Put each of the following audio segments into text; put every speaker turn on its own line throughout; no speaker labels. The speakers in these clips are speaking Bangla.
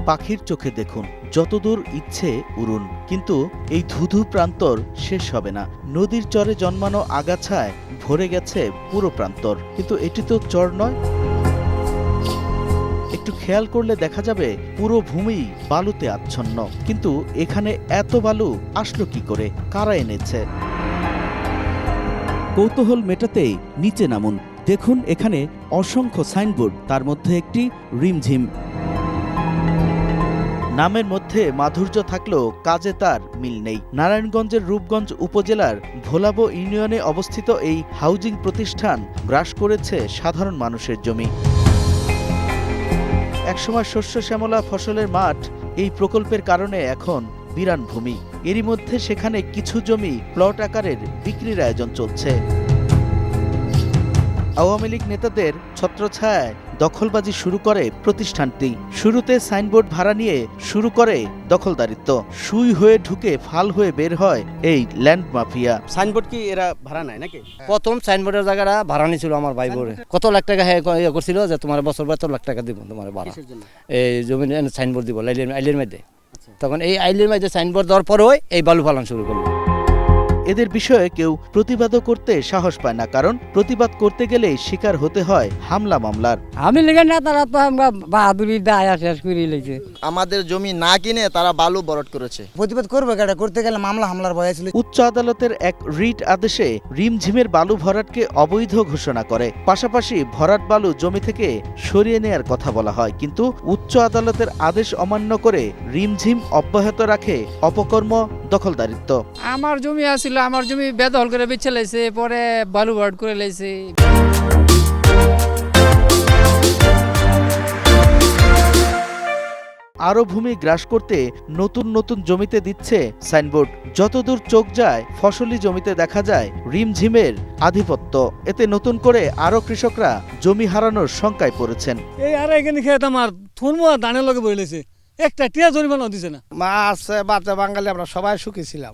পাখির চোখে দেখুন, যতদূর ইচ্ছে উড়ুন, কিন্তু এই ধুধু প্রান্তর শেষ হবে না। নদীর চরে জন্মানো আগাছায় ভরে গেছে পুরো প্রান্তর, কিন্তু এটি তো চর নয়। একটু খেয়াল করলে দেখা যাবে পুরো ভূমি বালুতে আচ্ছন্ন। কিন্তু এখানে এত বালু আসলো কি করে, কারা এনেছে? কৌতূহল মেটাতেই নিচে নামুন। দেখুন এখানে অসংখ্য সাইনবোর্ড, তার মধ্যে একটি রিমঝিম। নামের মধ্যে মাধুর্য থাকলেও কাজে তার মিল নেই। নারায়ণগঞ্জের রূপগঞ্জ উপজেলার ভোলাবো ইউনিয়নে অবস্থিত এই হাউজিং প্রতিষ্ঠান গ্রাস করেছে সাধারণ মানুষের জমি। একসময় শস্য শ্যামলা ফসলের মাঠ এই প্রকল্পের কারণে এখন বিরান ভূমি। এরই মধ্যে সেখানে কিছু জমি প্লট আকারের বিক্রির আয়োজন চলছে। আওয়ামী লীগ নেতাদের ছত্রছায়ায় দখলবাজি শুরু করে প্রতিষ্ঠানটি। শুরুতে সাইনবোর্ড ভাড়া নিয়ে শুরু করে দখলদারিত্ব। সুই হয়ে ঢুকে ফাল হয়ে বের হয় এই ল্যান্ড মাফিয়া।
সাইনবোর্ড কি এরা ভাড়া নেয় নাকি? প্রথম সাইনবোর্ডের জায়গাটা ভাড়া নিয়েছিল আমার ভাই বোরে। কত লাখ টাকা করছিল যে তোমার বছর কত লাখ টাকা দিব তোমার ভাড়া, এই জমি সাইনবোর্ড দিব আইলের মধ্যে। তখন এই আইলের মধ্যে সাইনবোর্ড দেওয়ার পরেও এই বালু ফালান শুরু করলো।
এদের বিষয়ে কেউ প্রতিবাদও করতে সাহস পায় না, কারণ প্রতিবাদ করতে গেলেই শিকার হতে হয় হামলা মামলার।
আমি লেগে না তারা তো আমরা বাহাদুরি দায়া শেষ করে লেগেছে।
আমাদের জমি না কিনে তারা বালু বরট করেছে।
প্রতিবাদ করবে কেটা, করতে গেলে মামলা হামলার ভয় ছিল।
উচ্চ আদালতের এক রিট আদেশে রিমঝিমের বালু ভরাটকে অবৈধ ঘোষণা করে। পাশাপাশি ভরাট বালু জমি থেকে সরিয়ে নেয়ার কথা বলা হয়, কিন্তু উচ্চ আদালতের আদেশ অমান্য করে রিমঝিম অব্যাহত রাখে অপকর্ম, দখলদারিত্ব।
আমার জমি আছিল, আমার জমি বেদখল করে বেচে লাইছে, পরে বালু ভরাট করে লাইছে।
আরো ভূমি গ্রাস করতে নতুন নতুন জমিতে দিচ্ছে সাইনবোর্ড। যতদূর চোখ যায় ফসলি জমিতে দেখা যায় রিমঝিমের আধিপত্য। এতে নতুন করে আরো কৃষকরা জমি হারানোর শঙ্কায় পড়েছেন।
এই আর এখানে খেত আমার থুনমা ধানের লগে বইলেছে, একটা টিয়া জরিমানা দিছে না।
মাছ বাচ্চা বাঙালি আমরা সবাই সুখী ছিলাম,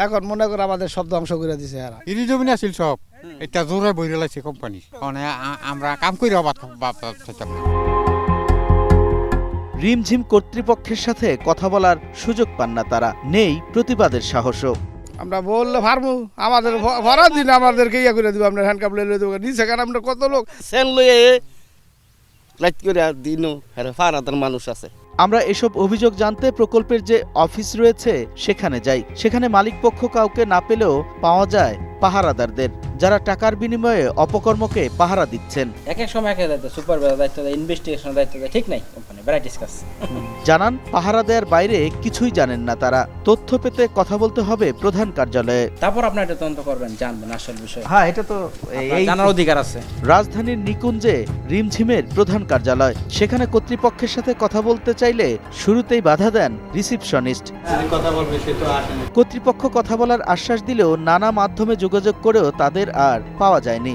এখন মনে করে আমাদের সব ধ্বংস করে দিছে। এরা
ইরি জমি আছিল সব, এটা জোরে বইরে লাইছে কোম্পানি। মানে আমরা কাম করে
রিমঝিম কর্তৃপক্ষের সাথে কথা বলার সুযোগ পান না তারা, নেই প্রতিবাদের সাহসও।
আমরা বললে ফার্মু আমাদের ভরা দিন আমাদেরকে ইয়ে করে দিব, আমরা হ্যান্ড কাপ লইলে দেবো নিচে। কারণ আমরা কত লোক সেন লইয়ে লাইট করে দিনও ফারাদার মানুষ আছে।
আমরা এসব অভিযোগ জানতে প্রকল্পের যে অফিস রয়েছে সেখানে যাই। সেখানে মালিকপক্ষ কাউকে না পেলেও পাওয়া যায় পাহারাদারদের, যারা টাকার বিনিময়ে অপকর্মকে পাহারা দিচ্ছেন।
এক এক সময় এক এক দায়িত্ব, সুপারভাইজার দায়িত্ব দেয়, ইনভেস্টিগেশনের দায়িত্ব দেয়, ঠিক নাই কোম্পানি ভ্যারাইটিস কাজ।
জানান পাহারা দেওয়ার বাইরে কিছুই জানেন না তারা। তথ্য পেতে কথা বলতে হবে প্রধান কার্যালয়ে।
তারপর আপনার এটা তদন্ত করবেন, জানবেন আসল বিষয়।
হ্যাঁ, এটা তো
জানার অধিকার আছে।
রাজধানীর নিকুঞ্জে রিমঝিমের প্রধান কার্যালয়। সেখানে কর্তৃপক্ষের সাথে কথা বলতে চাইলে শুরুতেই বাধা দেন রিসিপশনিস্ট। কর্তৃপক্ষ কথা বলার আশ্বাস দিলেও নানা মাধ্যমে যোগাযোগ করেও তাদের আর পাওয়া যায়নি।